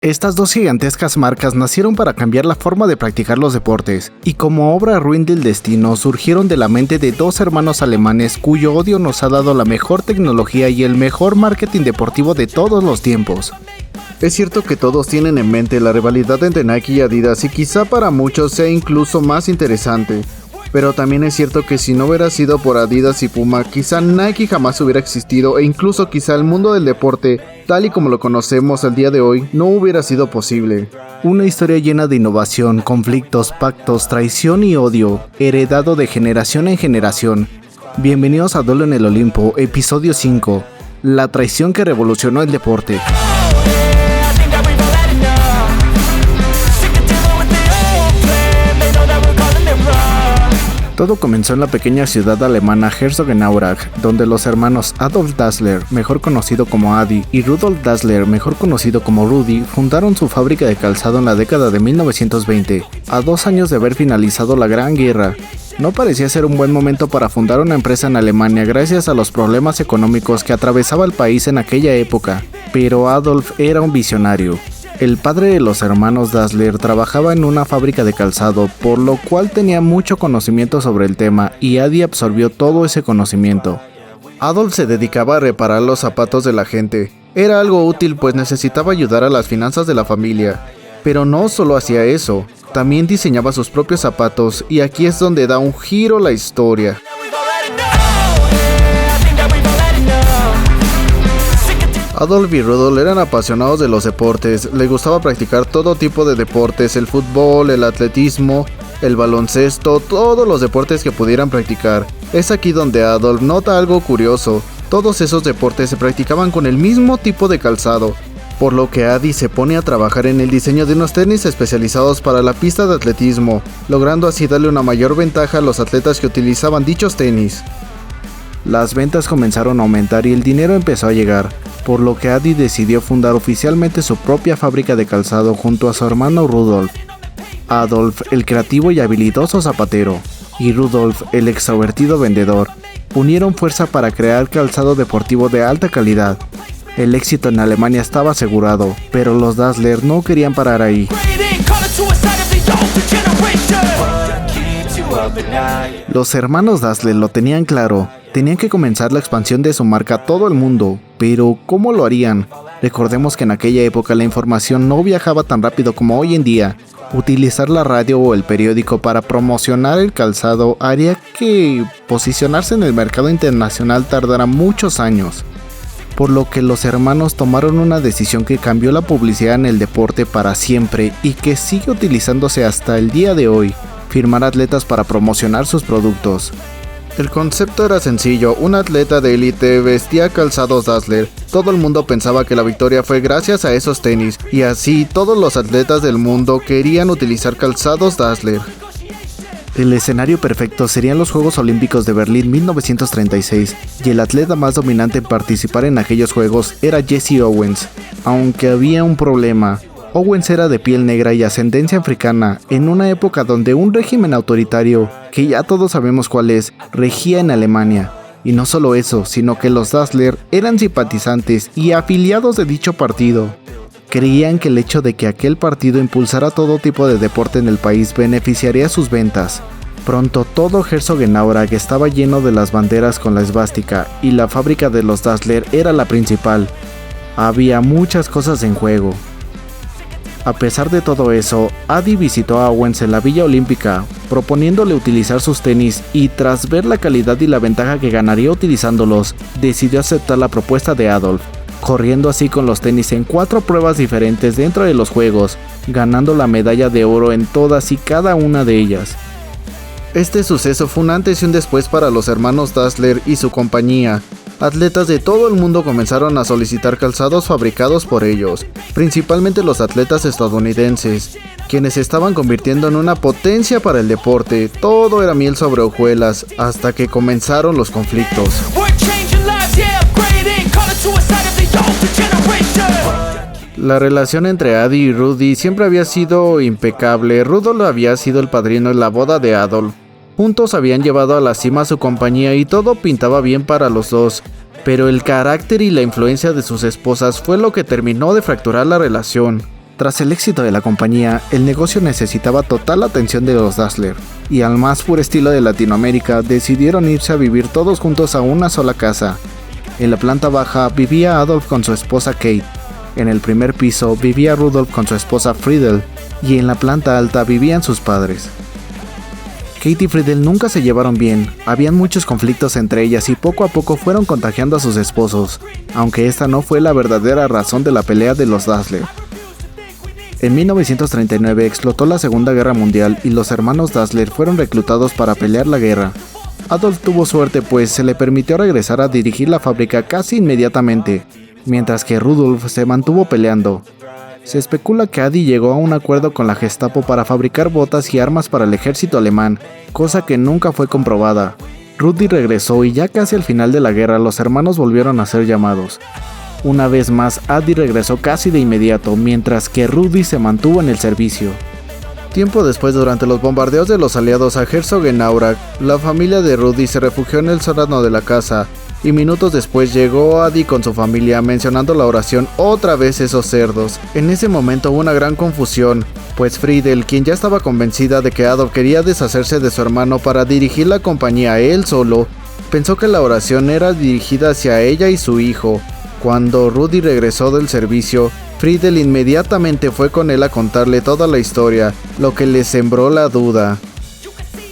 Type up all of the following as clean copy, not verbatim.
Estas dos gigantescas marcas nacieron para cambiar la forma de practicar los deportes, y como obra ruin del destino surgieron de la mente de dos hermanos alemanes cuyo odio nos ha dado la mejor tecnología y el mejor marketing deportivo de todos los tiempos. Es cierto que todos tienen en mente la rivalidad entre Nike y Adidas y quizá para muchos sea incluso más interesante. Pero también es cierto que si no hubiera sido por Adidas y Puma, quizá Nike jamás hubiera existido e incluso quizá el mundo del deporte, tal y como lo conocemos al día de hoy, no hubiera sido posible. Una historia llena de innovación, conflictos, pactos, traición y odio, heredado de generación en generación. Bienvenidos a Duelo en el Olimpo, episodio 5, la traición que revolucionó el deporte. Todo comenzó en la pequeña ciudad alemana Herzogenaurach, donde los hermanos Adolf Dassler, mejor conocido como Adi, y Rudolf Dassler, mejor conocido como Rudi, fundaron su fábrica de calzado en la década de 1920, a 2 años de haber finalizado la Gran Guerra. No parecía ser un buen momento para fundar una empresa en Alemania gracias a los problemas económicos que atravesaba el país en aquella época, pero Adolf era un visionario. El padre de los hermanos Dassler trabajaba en una fábrica de calzado, por lo cual tenía mucho conocimiento sobre el tema y Adi absorbió todo ese conocimiento. Adolf se dedicaba a reparar los zapatos de la gente. Era algo útil pues necesitaba ayudar a las finanzas de la familia. Pero no solo hacía eso, también diseñaba sus propios zapatos y aquí es donde da un giro la historia. Adolf y Rudolf eran apasionados de los deportes, les gustaba practicar todo tipo de deportes, el fútbol, el atletismo, el baloncesto, todos los deportes que pudieran practicar. Es aquí donde Adolf nota algo curioso, todos esos deportes se practicaban con el mismo tipo de calzado, por lo que Adi se pone a trabajar en el diseño de unos tenis especializados para la pista de atletismo, logrando así darle una mayor ventaja a los atletas que utilizaban dichos tenis. Las ventas comenzaron a aumentar y el dinero empezó a llegar, por lo que Adi decidió fundar oficialmente su propia fábrica de calzado junto a su hermano Rudolf. Adolf, el creativo y habilidoso zapatero, y Rudolf, el extrovertido vendedor, unieron fuerza para crear calzado deportivo de alta calidad. El éxito en Alemania estaba asegurado, pero los Dassler no querían parar ahí. Los hermanos Dassler lo tenían claro, tenían que comenzar la expansión de su marca a todo el mundo, pero ¿cómo lo harían? Recordemos que en aquella época la información no viajaba tan rápido como hoy en día. Utilizar la radio o el periódico para promocionar el calzado haría que posicionarse en el mercado internacional tardara muchos años. Por lo que los hermanos tomaron una decisión que cambió la publicidad en el deporte para siempre y que sigue utilizándose hasta el día de hoy: firmar atletas para promocionar sus productos. El concepto era sencillo, un atleta de élite vestía calzados Dassler, todo el mundo pensaba que la victoria fue gracias a esos tenis, y así todos los atletas del mundo querían utilizar calzados Dassler. El escenario perfecto serían los Juegos Olímpicos de Berlín 1936, y el atleta más dominante en participar en aquellos juegos era Jesse Owens, aunque había un problema. Owens era de piel negra y ascendencia africana, en una época donde un régimen autoritario, que ya todos sabemos cuál es, regía en Alemania. Y no solo eso, sino que los Dassler eran simpatizantes y afiliados de dicho partido. Creían que el hecho de que aquel partido impulsara todo tipo de deporte en el país beneficiaría sus ventas. Pronto todo Herzogenaurach estaba lleno de las banderas con la esvástica, y la fábrica de los Dassler era la principal. Había muchas cosas en juego. A pesar de todo eso, Adi visitó a Owens en la Villa Olímpica, proponiéndole utilizar sus tenis, y tras ver la calidad y la ventaja que ganaría utilizándolos, decidió aceptar la propuesta de Adolf, corriendo así con los tenis en 4 pruebas diferentes dentro de los juegos, ganando la medalla de oro en todas y cada una de ellas. Este suceso fue un antes y un después para los hermanos Dassler y su compañía. Atletas de todo el mundo comenzaron a solicitar calzados fabricados por ellos, principalmente los atletas estadounidenses, quienes se estaban convirtiendo en una potencia para el deporte. Todo era miel sobre hojuelas, hasta que comenzaron los conflictos. La relación entre Adi y Rudi siempre había sido impecable. Rudolf había sido el padrino en la boda de Adolf. Juntos habían llevado a la cima su compañía y todo pintaba bien para los dos, pero el carácter y la influencia de sus esposas fue lo que terminó de fracturar la relación. Tras el éxito de la compañía, el negocio necesitaba total atención de los Dassler, y al más puro estilo de Latinoamérica, decidieron irse a vivir todos juntos a una sola casa. En la planta baja vivía Adolf con su esposa Kate, en el primer piso vivía Rudolf con su esposa Friedel, y en la planta alta vivían sus padres. Kate y Friedel nunca se llevaron bien, habían muchos conflictos entre ellas y poco a poco fueron contagiando a sus esposos, aunque esta no fue la verdadera razón de la pelea de los Dassler. En 1939 explotó la Segunda Guerra Mundial y los hermanos Dassler fueron reclutados para pelear la guerra. Adolf tuvo suerte pues se le permitió regresar a dirigir la fábrica casi inmediatamente, mientras que Rudolf se mantuvo peleando. Se especula que Adi llegó a un acuerdo con la Gestapo para fabricar botas y armas para el ejército alemán, cosa que nunca fue comprobada. Rudi regresó y ya casi al final de la guerra los hermanos volvieron a ser llamados. Una vez más, Adi regresó casi de inmediato, mientras que Rudi se mantuvo en el servicio. Tiempo después, durante los bombardeos de los aliados a Herzogenaurach, la familia de Rudi se refugió en el sótano de la casa, y minutos después llegó Adi con su familia mencionando la oración "otra vez esos cerdos". En ese momento hubo una gran confusión, pues Friedel, quien ya estaba convencida de que Adolf quería deshacerse de su hermano para dirigir la compañía él solo, pensó que la oración era dirigida hacia ella y su hijo. Cuando Rudi regresó del servicio, Friedel inmediatamente fue con él a contarle toda la historia, lo que le sembró la duda.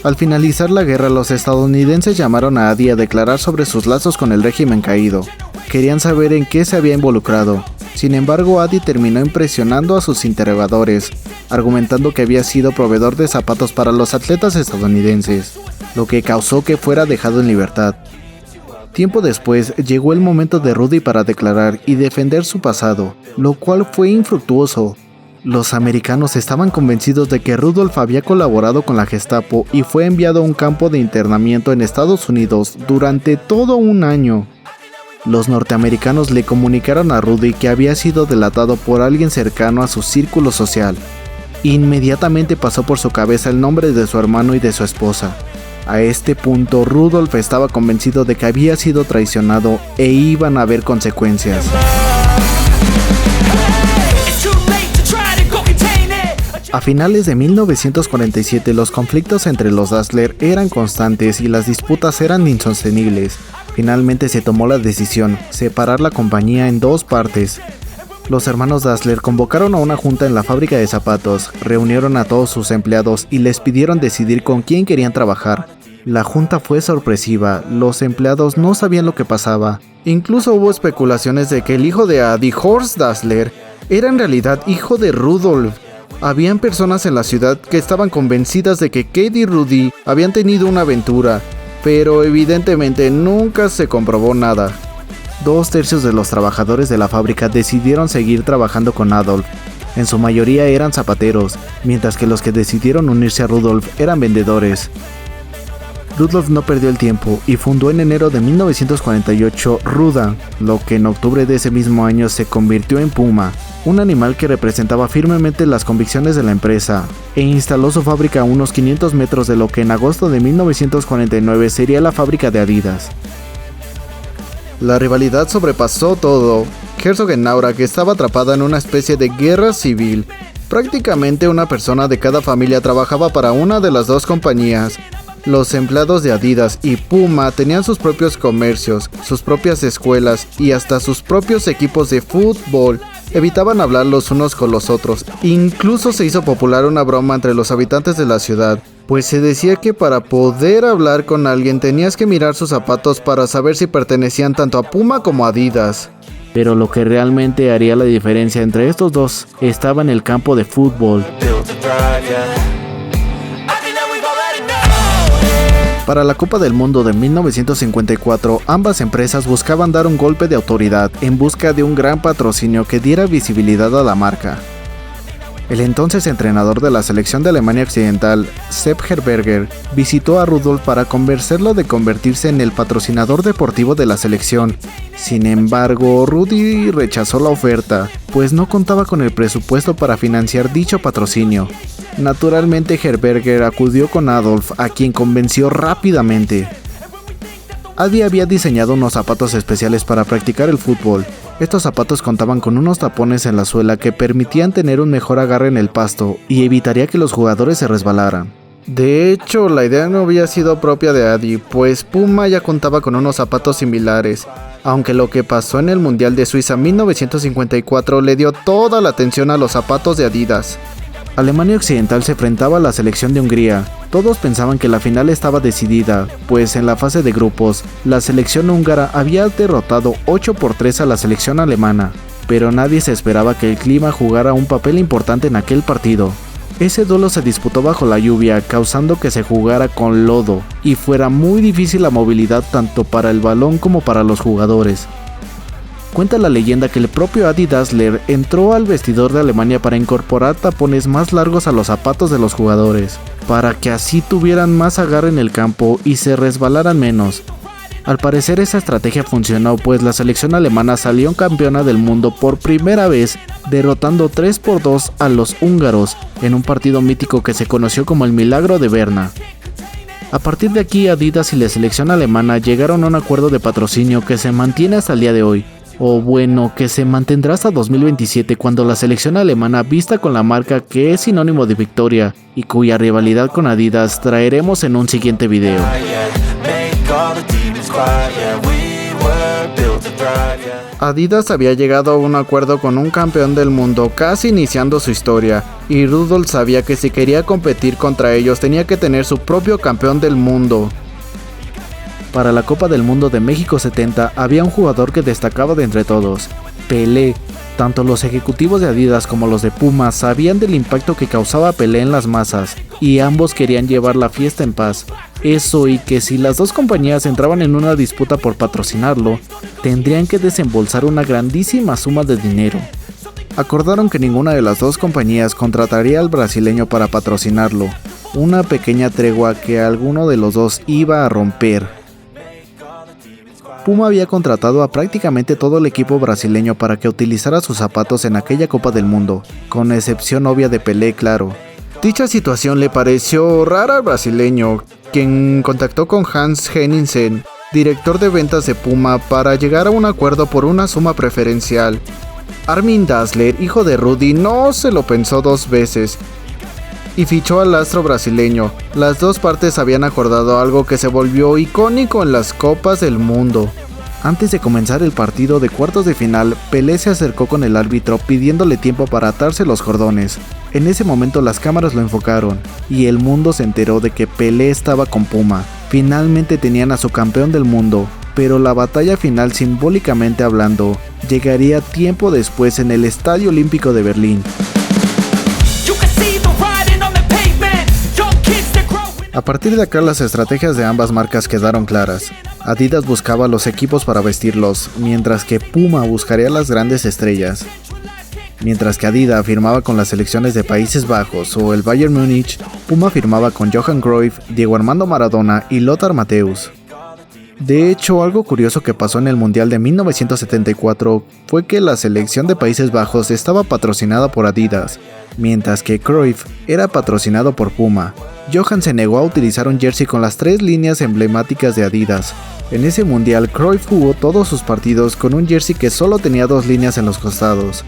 Al finalizar la guerra, los estadounidenses llamaron a Adi a declarar sobre sus lazos con el régimen caído. Querían saber en qué se había involucrado. Sin embargo, Adi terminó impresionando a sus interrogadores, argumentando que había sido proveedor de zapatos para los atletas estadounidenses, lo que causó que fuera dejado en libertad. Tiempo después, llegó el momento de Rudi para declarar y defender su pasado, lo cual fue infructuoso. Los americanos estaban convencidos de que Rudolf había colaborado con la Gestapo y fue enviado a un campo de internamiento en Estados Unidos durante todo un año. Los norteamericanos le comunicaron a Rudi que había sido delatado por alguien cercano a su círculo social. Inmediatamente pasó por su cabeza el nombre de su hermano y de su esposa. A este punto, Rudolf estaba convencido de que había sido traicionado e iban a haber consecuencias. A finales de 1947, los conflictos entre los Dassler eran constantes y las disputas eran insostenibles. Finalmente se tomó la decisión, separar la compañía en dos partes. Los hermanos Dassler convocaron a una junta en la fábrica de zapatos, reunieron a todos sus empleados y les pidieron decidir con quién querían trabajar. La junta fue sorpresiva, los empleados no sabían lo que pasaba. Incluso hubo especulaciones de que el hijo de Adi, Horst Dassler, era en realidad hijo de Rudolf. Habían personas en la ciudad que estaban convencidas de que Kate y Rudi habían tenido una aventura, pero evidentemente nunca se comprobó nada. 2/3 de los trabajadores de la fábrica decidieron seguir trabajando con Adolf. En su mayoría eran zapateros, mientras que los que decidieron unirse a Rudolf eran vendedores. Rudolf no perdió el tiempo y fundó en enero de 1948 Ruda, lo que en octubre de ese mismo año se convirtió en Puma, un animal que representaba firmemente las convicciones de la empresa, e instaló su fábrica a unos 500 metros de lo que en agosto de 1949 sería la fábrica de Adidas. La rivalidad sobrepasó todo. Herzogenaurach estaba atrapada en una especie de guerra civil. Prácticamente una persona de cada familia trabajaba para una de las dos compañías. Los empleados de Adidas y Puma tenían sus propios comercios, sus propias escuelas y hasta sus propios equipos de fútbol. Evitaban hablar los unos con los otros. Incluso se hizo popular una broma entre los habitantes de la ciudad, pues se decía que para poder hablar con alguien tenías que mirar sus zapatos para saber si pertenecían tanto a Puma como a Adidas. Pero lo que realmente haría la diferencia entre estos dos estaba en el campo de fútbol. Para la Copa del Mundo de 1954, ambas empresas buscaban dar un golpe de autoridad en busca de un gran patrocinio que diera visibilidad a la marca. El entonces entrenador de la selección de Alemania Occidental, Sepp Herberger, visitó a Rudolf para convencerlo de convertirse en el patrocinador deportivo de la selección. Sin embargo, Rudi rechazó la oferta, pues no contaba con el presupuesto para financiar dicho patrocinio. Naturalmente, Herberger acudió con Adolf, a quien convenció rápidamente. Adi había diseñado unos zapatos especiales para practicar el fútbol, Estos zapatos contaban con unos tapones en la suela que permitían tener un mejor agarre en el pasto y evitaría que los jugadores se resbalaran. De hecho, la idea no había sido propia de Adi, pues Puma ya contaba con unos zapatos similares, aunque lo que pasó en el Mundial de Suiza 1954 le dio toda la atención a los zapatos de Adidas. Alemania Occidental se enfrentaba a la selección de Hungría. Todos pensaban que la final estaba decidida, pues en la fase de grupos, la selección húngara había derrotado 8-3 a la selección alemana, pero nadie se esperaba que el clima jugara un papel importante en aquel partido. Ese duelo se disputó bajo la lluvia, causando que se jugara con lodo y fuera muy difícil la movilidad tanto para el balón como para los jugadores. Cuenta la leyenda que el propio Adi Dassler entró al vestidor de Alemania para incorporar tapones más largos a los zapatos de los jugadores, para que así tuvieran más agarre en el campo y se resbalaran menos. Al parecer esa estrategia funcionó, pues la selección alemana salió campeona del mundo por primera vez, derrotando 3-2 a los húngaros en un partido mítico que se conoció como el Milagro de Berna. A partir de aquí, Adidas y la selección alemana llegaron a un acuerdo de patrocinio que se mantiene hasta el día de hoy, o bueno, que se mantendrá hasta 2027 cuando la selección alemana vista con la marca que es sinónimo de victoria y cuya rivalidad con Adidas traeremos en un siguiente video. Adidas había llegado a un acuerdo con un campeón del mundo casi iniciando su historia, y Rudolf sabía que si quería competir contra ellos tenía que tener su propio campeón del mundo. Para la Copa del Mundo de México 70 había un jugador que destacaba de entre todos, Pelé. Tanto los ejecutivos de Adidas como los de Puma sabían del impacto que causaba Pelé en las masas, y ambos querían llevar la fiesta en paz. Eso y que si las dos compañías entraban en una disputa por patrocinarlo, tendrían que desembolsar una grandísima suma de dinero. Acordaron que ninguna de las dos compañías contrataría al brasileño para patrocinarlo, una pequeña tregua que alguno de los dos iba a romper. Puma había contratado a prácticamente todo el equipo brasileño para que utilizara sus zapatos en aquella Copa del Mundo, con excepción obvia de Pelé, claro. Dicha situación le pareció rara al brasileño, quien contactó con Hans Henningsen, director de ventas de Puma, para llegar a un acuerdo por una suma preferencial. Armin Dassler, hijo de Rudy, no se lo pensó dos veces y fichó al astro brasileño. Las dos partes habían acordado algo que se volvió icónico en las Copas del Mundo. Antes de comenzar el partido de cuartos de final, Pelé se acercó con el árbitro pidiéndole tiempo para atarse los cordones. En ese momento las cámaras lo enfocaron, y el mundo se enteró de que Pelé estaba con Puma. Finalmente tenían a su campeón del mundo, pero la batalla final, simbólicamente hablando, llegaría tiempo después en el Estadio Olímpico de Berlín. A partir de acá las estrategias de ambas marcas quedaron claras. Adidas buscaba los equipos para vestirlos, mientras que Puma buscaría las grandes estrellas. Mientras que Adidas firmaba con las selecciones de Países Bajos o el Bayern Múnich, Puma firmaba con Johan Cruyff, Diego Armando Maradona y Lothar Matthäus. De hecho, algo curioso que pasó en el Mundial de 1974 fue que la selección de Países Bajos estaba patrocinada por Adidas, mientras que Cruyff era patrocinado por Puma. Johan se negó a utilizar un jersey con las 3 líneas emblemáticas de Adidas. En ese mundial, Cruyff jugó todos sus partidos con un jersey que solo tenía 2 líneas en los costados.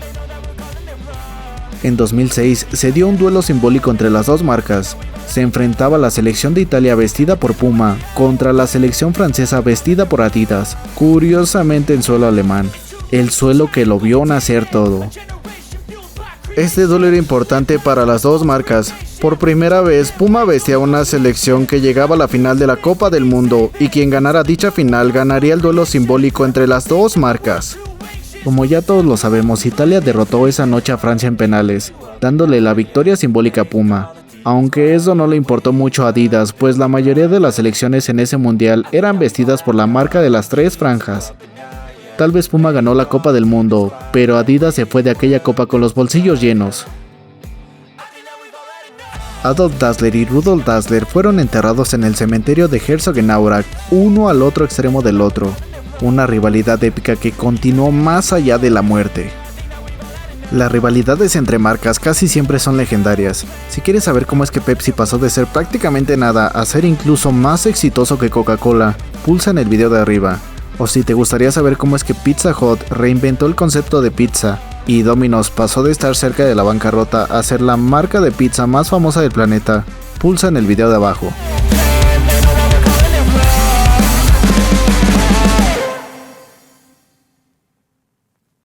En 2006 se dio un duelo simbólico entre las dos marcas. Se enfrentaba la selección de Italia vestida por Puma contra la selección francesa vestida por Adidas, curiosamente en suelo alemán, el suelo que lo vio nacer todo. Este duelo era importante para las dos marcas. Por primera vez, Puma vestía una selección que llegaba a la final de la Copa del Mundo, y quien ganara dicha final ganaría el duelo simbólico entre las dos marcas. Como ya todos lo sabemos, Italia derrotó esa noche a Francia en penales, dándole la victoria simbólica a Puma. Aunque eso no le importó mucho a Adidas, pues la mayoría de las selecciones en ese mundial eran vestidas por la marca de las 3 franjas. Tal vez Puma ganó la Copa del Mundo, pero Adidas se fue de aquella copa con los bolsillos llenos. Adolf Dassler y Rudolf Dassler fueron enterrados en el cementerio de Herzogenaurach, uno al otro extremo del otro. Una rivalidad épica que continuó más allá de la muerte. Las rivalidades entre marcas casi siempre son legendarias. Si quieres saber cómo es que Pepsi pasó de ser prácticamente nada a ser incluso más exitoso que Coca-Cola, pulsa en el video de arriba. o si te gustaría saber cómo es que Pizza Hut reinventó el concepto de pizza y Domino's pasó de estar cerca de la bancarrota a ser la marca de pizza más famosa del planeta, pulsa en el video de abajo.